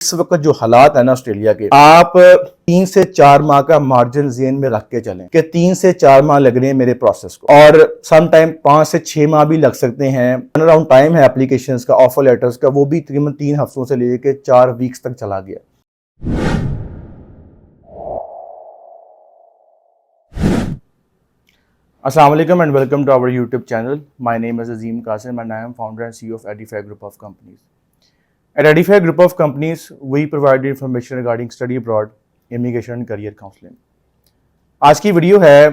इस वक्त जो हालात है ना ऑस्ट्रेलिया के, आप 3 से 4 माह का मार्जिन ज़हन में रख के चलें कि 3 से 4 माह लग रहे हैं मेरे प्रोसेस को, और सम टाइम 5 से 6 माह भी लग सकते हैं। अराउंड टाइम है एप्लीकेशंस का, ऑफर लेटर्स का, वो भी तकरीबन 3 हफ्तों से लेके 4 वीक्स तक चला गया। Assalamu alaikum and welcome to our YouTube channel. My name is Azim Qasim and I am founder and CEO of Edify Group of Companies. At Edify Group of Companies, we provide information regarding study abroad, immigration and career counseling. आज की video है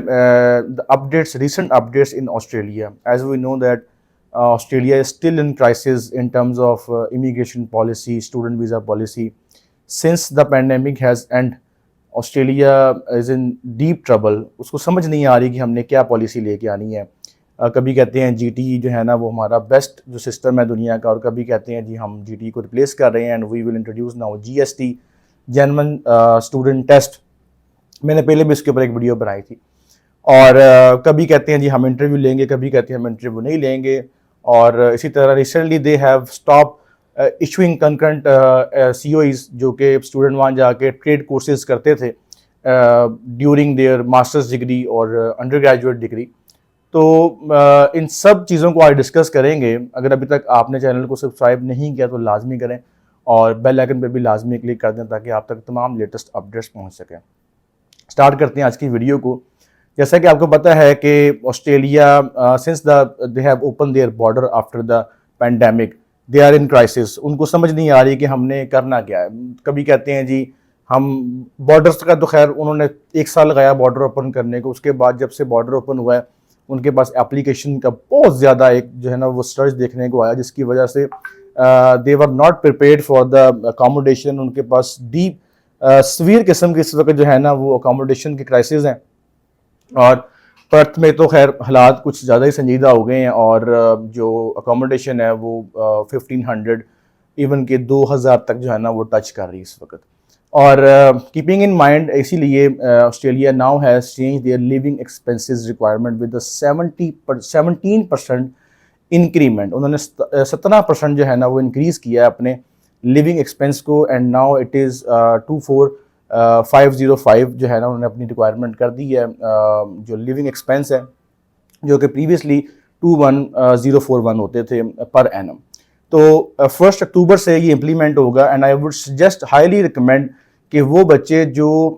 the updates, recent updates in Australia. As we know that Australia is still in crisis in terms of immigration policy, student visa policy. Since the pandemic has ended, Australia is in deep trouble. उसको समझ नहीं आ रही कि हमने क्या policy लेके आनी है। कभी कहते हैं जीटी जो है ना वो हमारा बेस्ट जो सिस्टम है दुनिया का, और कभी कहते हैं जी हम जीटी को रिप्लेस कर रहे हैं and we will introduce now GST, genuine student test. मैंने पहले भी इसके ऊपर एक वीडियो बनाई थी। और कभी कहते हैं जी हम इंटरव्यू लेंगे, कभी कहते हैं हम इंटरव्यू नहीं लेंगे। और इसी तरह recently they have stop issuing concurrent COEs, जो कि स्टूडेंट वहाँ जाके ट्रेड कोर्सेज करते थे ड्यूरिंग देयर मास्टर्स डिग्री और अंडर ग्रेजुएट डिग्री। तो इन सब चीज़ों को आज डिस्कस करेंगे। अगर अभी तक आपने चैनल को सब्सक्राइब नहीं किया तो लाजमी करें और बेल आइकन पे भी लाजमी क्लिक कर दें ताकि आप तक तमाम लेटेस्ट अपडेट्स पहुँच सकें। स्टार्ट करते हैं आज की वीडियो को। जैसा कि आपको पता है कि Australia since they have open their border after the pandemic, they are in crisis. उनको समझ नहीं आ रही कि हमने करना क्या है। कभी कहते हैं जी हम बॉर्डर्स का, तो खैर उन्होंने 1 साल लगाया बॉर्डर ओपन करने को। उसके बाद जब से बॉर्डर ओपन हुआ है उनके पास एप्लीकेशन का बहुत ज़्यादा एक जो है ना वो सर्च देखने को आया, जिसकी वजह से they were not prepared for the accommodation. उनके पास डीप सवीर किस्म के इस वक्त जो है ना वो अकोमोडेशन के क्राइसिस हैं। और पर्थ में तो खैर हालात कुछ ज़्यादा ही संजीदा हो गए हैं और जो अकोमोडेशन है वो 1500 इवन के 2000 तक जो है ना वो टच कर रही है इस वक्त। और कीपिंग इन माइंड, इसीलिए Australia now has change their living expenses requirement with 17% increment. उन्होंने 17% जो है ना वो इंक्रीज़ किया है अपने लिविंग एक्सपेंस को, एंड नाउ इट इज़ 24,505 जो है ना उन्होंने अपनी रिक्वायरमेंट कर दी है जो लिविंग एक्सपेंस है, जो कि प्रीवियसली 21,041 होते थे पर एनम। तो 1 अक्टूबर से ये इम्प्लीमेंट होगा and I would suggest highly recommend कि वो बच्चे जो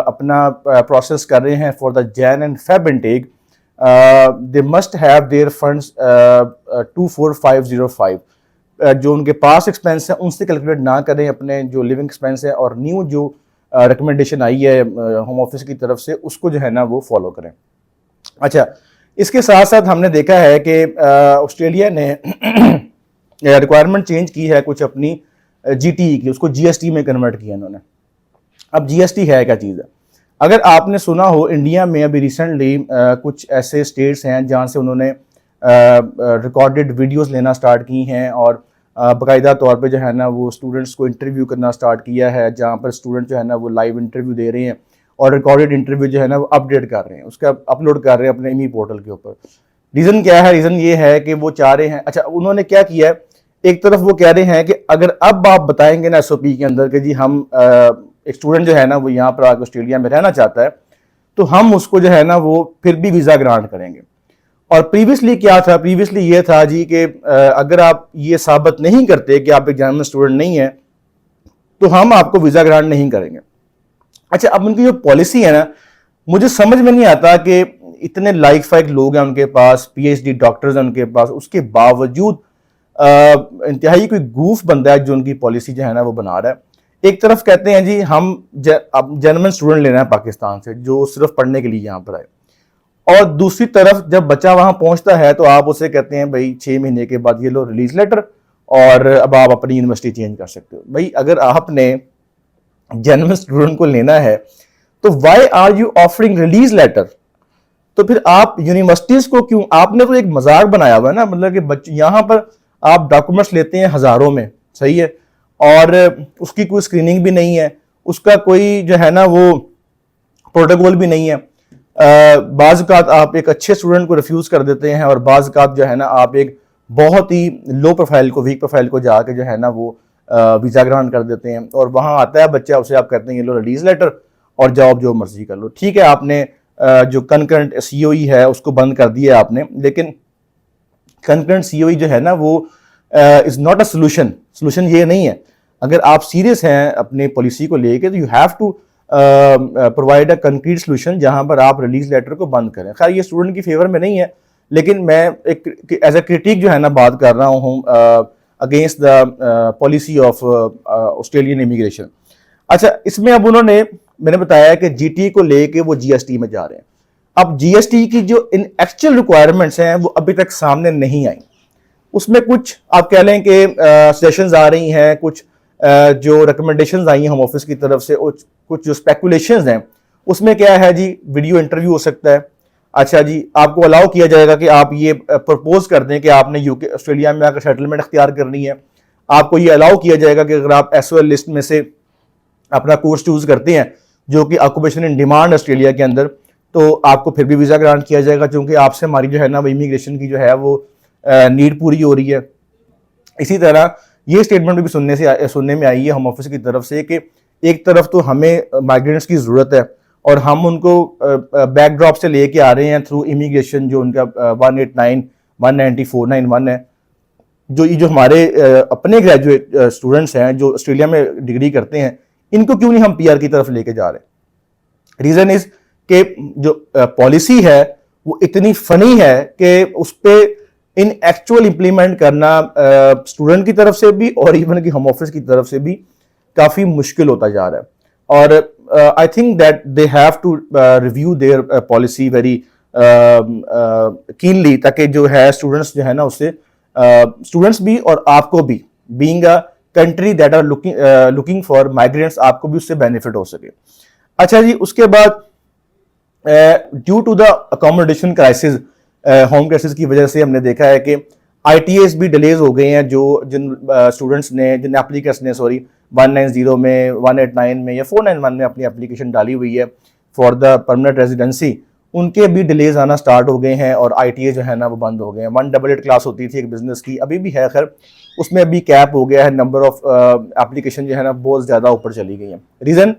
अपना प्रोसेस कर रहे हैं for the Jan and Feb intake, they must have their funds 24,505 जो उनके पास एक्सपेंस है उनसे कैलकुलेट ना करें अपने जो लिविंग एक्सपेंस है, और न्यू जो रिकमेंडेशन आई है होम ऑफिस की तरफ से उसको जो है ना वो फॉलो करें। अच्छा, इसके साथ साथ हमने देखा है कि ऑस्ट्रेलिया ने रिक्वायरमेंट चेंज की है कुछ अपनी GTE की, उसको GST में कन्वर्ट किया इन्होंने। अब GST है क्या चीज़ है? अगर आपने सुना हो, इंडिया में अभी रिसेंटली कुछ ऐसे स्टेट्स हैं जहाँ से उन्होंने रिकॉर्डेड वीडियोस लेना स्टार्ट की हैं और बाकायदा तौर पे जो है ना वो स्टूडेंट्स को इंटरव्यू करना स्टार्ट किया है, जहाँ पर स्टूडेंट जो है ना वो लाइव इंटरव्यू दे रहे हैं और रिकॉर्डेड इंटरव्यू जो है ना वो अपडेट कर रहे हैं, उसका अपलोड कर रहे हैं अपने इमी पोर्टल के ऊपर। रीज़न क्या है? रीज़न ये है कि वो चाह रहे हैं, अच्छा उन्होंने क्या किया है, एक तरफ वो कह रहे हैं कि अगर अब आप बताएंगे ना SOP के अंदर कि जी हम एक स्टूडेंट जो है ना वो यहाँ पर आकर ऑस्ट्रेलिया में रहना चाहता है तो हम उसको जो है ना वो फिर भी वीज़ा ग्रांट करेंगे। और प्रीवियसली क्या था? प्रीवियसली ये था जी कि अगर आप ये साबित नहीं करते कि आप एक जेन्युइन स्टूडेंट नहीं है तो हम आपको वीज़ा ग्रांट नहीं करेंगे। अच्छा, अब उनकी जो पॉलिसी है ना मुझे समझ में नहीं आता कि इतने लाइक फाइक लोग हैं उनके पास, PhD डॉक्टर्स हैं उनके पास, उसके बावजूद इंतहाई कोई गूफ बंदा है जो उनकी पॉलिसी जो है ना वो बना रहा है। एक तरफ कहते हैं जी हम जेन्युइन स्टूडेंट लेना है पाकिस्तान से जो सिर्फ पढ़ने के लिए यहाँ पर आए, और दूसरी तरफ जब बच्चा वहां पहुंचता है तो आप उसे कहते हैं भाई 6 महीने के बाद ये लो रिलीज लेटर और अब आप अपनी यूनिवर्सिटी चेंज कर सकते हो। भाई अगर आपने जेन्युइन स्टूडेंट को लेना है तो why are you offering release letter? तो फिर आप यूनिवर्सिटीज को क्यों, आपने तो एक मजाक बनाया हुआ है ना, मतलब कि बच्चे यहाँ पर आप डॉक्यूमेंट्स लेते हैं हजारों में, सही है, और उसकी कोई स्क्रीनिंग भी नहीं है, उसका कोई जो है ना वो प्रोटोकॉल भी नहीं है। बाज़-औक़ात आप एक अच्छे स्टूडेंट को रिफ्यूज़ कर देते हैं और बाज़-औक़ात जो है ना आप एक बहुत ही लो प्रोफाइल को, वीक प्रोफाइल को जाके जो है ना वो वीज़ा ग्रांट कर देते हैं और वहाँ आता है बच्चा, उसे आप कहते हैं ये लो रिलीज़ लेटर और जाओ जो मर्जी कर लो। ठीक है, आपने जो कंकरेंट COE है उसको बंद कर दिया आपने, लेकिन कंकरेंट COE जो है ना वो इज़ नॉट अ सोल्यूशन ये नहीं है। अगर आप सीरियस हैं अपने पॉलिसी को लेके तो you have to provide a concrete solution जहां पर आप रिलीज लेटर को बंद करें। खैर ये स्टूडेंट की फेवर में नहीं है, लेकिन मैं एक एज ए क्रिटिक जो है ना बात कर रहा हूँ against the policy of Australian immigration. अच्छा, इसमें अब मैंने बताया कि GT को लेके वो GST में जा रहे हैं। अब GST की जो इन एक्चुअल रिक्वायरमेंट्स हैं वो अभी तक सामने नहीं आई। उसमें कुछ आप कह लें कि सजेशंस आ रही हैं, कुछ जो रिकमेंडेशंस आई हैं होम ऑफिस की तरफ से, और कुछ जो स्पेकुलेशंस हैं उसमें क्या है जी, वीडियो इंटरव्यू हो सकता है। अच्छा जी, आपको अलाउ किया जाएगा कि आप ये प्रपोज कर दें कि आपने यूके ऑस्ट्रेलिया में आकर सेटलमेंट अख्तियार करनी है। आपको ये अलाउ किया जाएगा कि अगर आप SOL लिस्ट में से अपना कोर्स चूज करते हैं जो कि ऑक्यूपेशन इन डिमांड ऑस्ट्रेलिया के अंदर, तो आपको फिर भी वीज़ा ग्रांट किया जाएगा, क्योंकि आपसे हमारी जो है ना वो इमिग्रेशन की जो है वो नीड पूरी हो रही है। इसी तरह ये स्टेटमेंट भी सुनने में आई है होम ऑफिस की तरफ से कि एक तरफ तो हमें माइग्रेंट्स की ज़रूरत है और हम उनको बैकड्रॉप से लेके आ रहे हैं थ्रू इमिग्रेशन, जो उनका 189, 190, 491 है। जो हमारे अपने ग्रेजुएट स्टूडेंट्स हैं जो ऑस्ट्रेलिया में डिग्री करते हैं, इनको क्यों नहीं हम PR की तरफ लेके जा रहे? रीज़न इज कि जो पॉलिसी है वो इतनी फनी है कि उस पर इन एक्चुअल इंप्लीमेंट करना स्टूडेंट की तरफ से भी और इवन की होम ऑफिस की तरफ से भी काफ़ी मुश्किल होता जा रहा है। और I think that they have to review their policy very keenly, ताकि जो है स्टूडेंट्स जो है ना उससे स्टूडेंट्स भी और आपको भी, being a country that are looking for migrants, आपको भी उससे बेनिफिट हो सके। अच्छा जी, उसके बाद due to the accommodation crisis, home crisis की वजह से हमने देखा है कि ITAs भी डिलेज हो गए हैं। जिन स्टूडेंट्स ने, जिन एप्लीकेंट्स ने 190 में, 189 में या 491 में अपनी एप्लीकेशन डाली हुई है फॉर द परमानेंट रेजिडेंसी, उनके भी डिलेज आना स्टार्ट हो गए हैं और ITA जो है ना वो बंद हो गए हैं। 188 क्लास होती थी एक बिजनेस की, अभी भी है, खैर उसमें भी कैप हो गया है। नंबर ऑफ एप्लीकेशन जो है ना बहुत ज़्यादा ऊपर चली गई है। रीज़न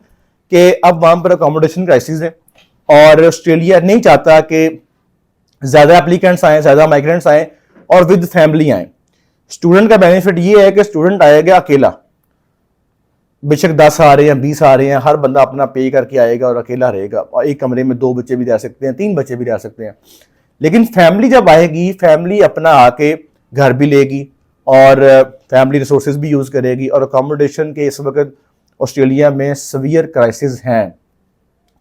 कि अब वहाँ पर अकोमोडेशन क्राइसिस है और ऑस्ट्रेलिया नहीं चाहता कि ज़्यादा एप्लीकेंट्स आए, ज़्यादा माइग्रेंट्स आए और विद फैमिली आए। स्टूडेंट का बेनिफिट ये है कि स्टूडेंट आएगा अकेला, बेशक 10 आ रहे हैं, 20 आ रहे हैं, हर बंदा अपना पे करके आएगा और अकेला रहेगा, और एक कमरे में 2 बच्चे भी रह सकते हैं, 3 बच्चे भी रह सकते हैं। लेकिन फैमिली जब आएगी, फैमिली अपना आके घर भी लेगी और फैमिली रिसोर्सेज भी यूज़ करेगी। और अकोमोडेशन के इस वक्त ऑस्ट्रेलिया में सवियर क्राइसिस हैं,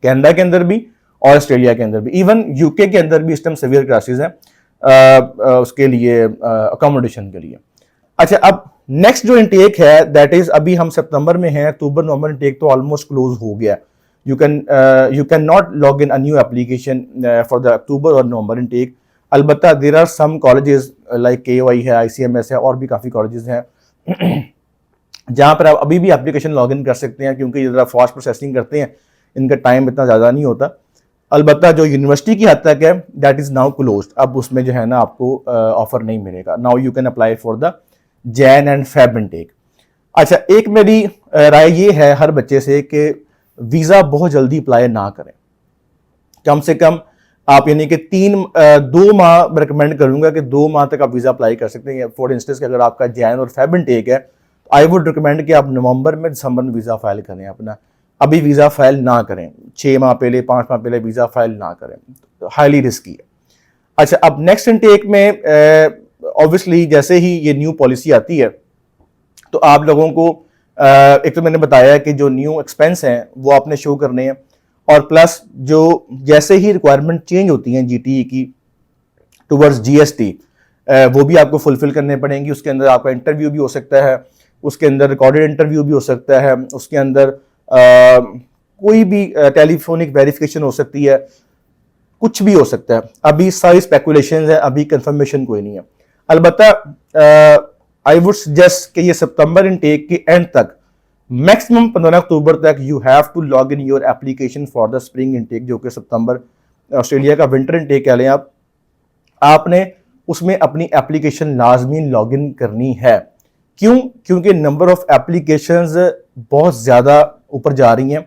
कनाडा के अंदर भी और ऑस्ट्रेलिया के अंदर भी, इवन UK के अंदर भी इस टाइम सवियर क्राइसिस है उसके लिए, अकोमोडेशन के लिए। अच्छा, अब नेक्स्ट जो इनटेक है दैट इज, अभी हम सितंबर में हैं, अक्टूबर नवंबर इनटेक तो ऑलमोस्ट क्लोज हो गया। You can not log in a new application for the October और नवंबर इनटेक। अलबत्ता there are some colleges like KOI है, ICMS है, और भी काफ़ी कॉलेजेस हैं जहाँ पर आप अभी भी एप्लीकेशन लॉग इन कर सकते हैं, क्योंकि ज़रा फास्ट प्रोसेसिंग करते हैं, इनका टाइम इतना ज़्यादा नहीं होता। अलबत्ता जो यूनिवर्सिटी की हद तक है दैट इज़ नाउ क्लोज्ड, अब उसमें जो है ना आपको ऑफर नहीं मिलेगा। Now you can apply for the Jan and Feb intake. अच्छा, एक मेरी राय ये है हर बच्चे से कि वीज़ा बहुत जल्दी अप्लाई ना करें। कम से कम आप यानी कि 2 माह मैं रिकमेंड करूंगा कि 2 माह तक आप वीज़ा अप्लाई कर सकते हैं। फॉर इंस्टेंस कि अगर आपका Jan और Feb इनटेक है, आई वुड रिकमेंड कि आप नवंबर में, दिसंबर में वीज़ा फाइल करें अपना। अभी वीज़ा फाइल ना करें, 6 माह पहले, 5 माह पहले वीज़ा फाइल ना करें, हाईली रिस्की है। अच्छा, अब नेक्स्ट इनटेक में ऑब्वियसली जैसे ही ये न्यू पॉलिसी आती है तो आप लोगों को एक तो मैंने बताया कि जो न्यू एक्सपेंस हैं वो आपने शो करने हैं, और प्लस जो जैसे ही रिक्वायरमेंट चेंज होती हैं GTE की टुवर्ड्स GST, वो भी आपको फुलफिल करने पड़ेंगी। उसके अंदर आपका इंटरव्यू भी हो सकता है, उसके अंदर रिकॉर्डेड इंटरव्यू भी हो सकता है, उसके अंदर कोई भी टेलीफोनिक वेरिफिकेशन हो सकती है, कुछ भी हो सकता है। अभी सारी स्पेकुलेशंस है, अभी कंफर्मेशन कोई नहीं है। अलबत्ता आई वुड सजेस्ट कि ये सितंबर इनटेक के एंड तक, मैक्सिमम 15 अक्टूबर तक, you have to log in your application for the spring intake, जो कि सितंबर ऑस्ट्रेलिया का विंटर इनटेक कह लें आपने उसमें अपनी एप्लीकेशन लाजमी लॉग इन करनी है। क्यों? क्योंकि नंबर ऑफ एप्लीकेशंस बहुत ज़्यादा ऊपर जा रही हैं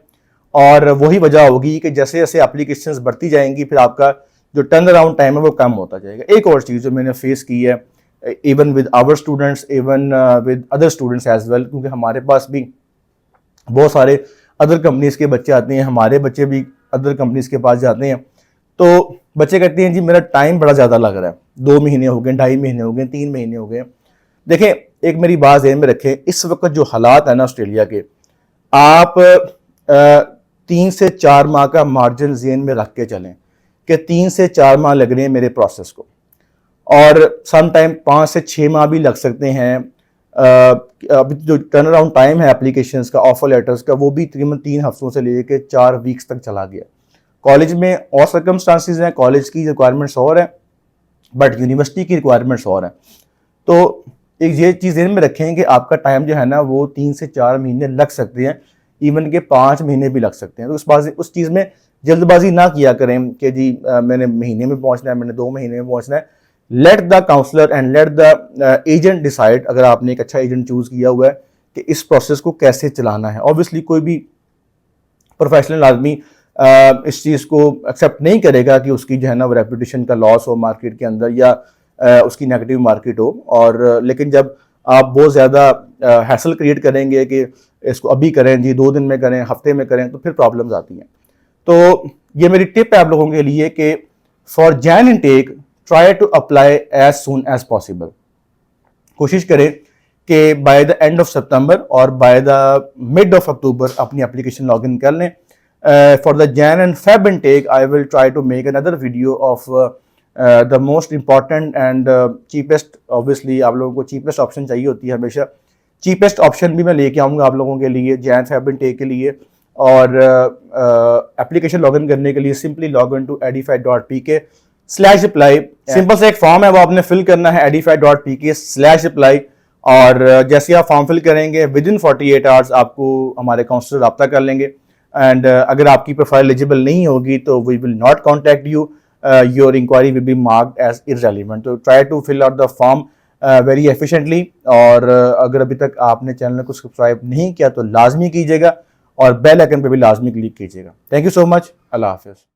और वही वजह होगी कि जैसे जैसे एप्लीकेशंस बढ़ती जाएंगी फिर आपका जो टर्न अराउंड टाइम है वो कम होता जाएगा। एक और चीज़ जो मैंने फेस की है even with our students, even with other students as well, क्योंकि हमारे पास भी बहुत सारे अदर कंपनीज़ के बच्चे आते हैं, हमारे बच्चे भी अदर कंपनीज़ के पास जाते हैं। तो बच्चे कहते हैं जी मेरा टाइम बड़ा ज़्यादा लग रहा है, 2 महीने हो गए, 2.5 महीने हो गए, 3 महीने हो गए। देखें, एक मेरी बात ज़हन में रखें, इस वक्त जो हालात है ना ऑस्ट्रेलिया के, आप 3 से 4 माह का मार्जिन ज़हन में रख के चलें कि 3 से 4 माह लग रहे हैं मेरे प्रोसेस को, और सम टाइम 5 से 6 माह भी लग सकते हैं। अभी जो टर्न अराउंड टाइम है एप्लीकेशंस का, ऑफर लेटर्स का, वो भी तकरीबन 3 हफ्तों से लेकर 4 वीक्स तक चला गया। कॉलेज में और सर्कमस्टांसिस हैं, कॉलेज की रिक्वायरमेंट्स और हैं, बट यूनिवर्सिटी की रिक्वायरमेंट्स और हैं। तो एक ये चीज़ ध्यान में रखें कि आपका टाइम जो है ना वो 3 से 4 महीने लग सकते हैं, इवन के 5 महीने भी लग सकते हैं। तो उस चीज़ में जल्दबाजी ना किया करें कि जी मैंने महीने में पहुंचना है, मैंने 2 महीने में पहुंचना है। Let the counsellor and let the agent decide, अगर आपने एक अच्छा एजेंट चूज किया हुआ है, कि इस प्रोसेस को कैसे चलाना है। ऑब्वियसली कोई भी प्रोफेशनल आदमी इस चीज़ को एक्सेप्ट नहीं करेगा कि उसकी जो है ना वो रेपुटेशन का लॉस हो मार्केट के अंदर, या उसकी नेगेटिव मार्केट हो। और लेकिन जब आप बहुत ज़्यादा हैसल क्रिएट करेंगे कि इसको अभी करें जी, 2 दिन में करें, हफ्ते में करें, तो फिर प्रॉब्लम्स आती हैं। तो ये मेरी टिप है आप लोगों के लिए कि for Jan intake try to apply as soon as possible. कोशिश करें कि बाय द एंड ऑफ सितंबर और बाय द मिड ऑफ अक्टूबर अपनी एप्लीकेशन लॉग इन कर लें। For the Jan and Feb intake I will try to make another video of the most important and cheapest. Obviously आप लोगों को cheapest option चाहिए होती है हमेशा, चीपेस्ट ऑप्शन भी मैं लेके आऊँगा आप लोगों के लिए जैन फेब इनटेक के लिए। और एप्लीकेशन लॉगिन करने के लिए simply log in to edify.pk/apply। Simple से एक फॉर्म है, वो आपने फिल करना है edify.pk/apply। और जैसे आप फॉर्म फिल करेंगे विद इन 48 आवर्स आपको हमारे काउंसलर रब्ता कर लेंगे। एंड अगर आपकी प्रोफाइल एलिजिबल नहीं होगी तो we will not contact you, your inquiry will be marked as irrelevant. तो try to fill out the form very efficiently. और अगर अभी तक आपने चैनल को सब्सक्राइब नहीं किया तो लाजमी कीजिएगा और बेल आइकन पे भी लाजमी क्लिक कीजिएगा। Thank you so much. Allah हाफिज़।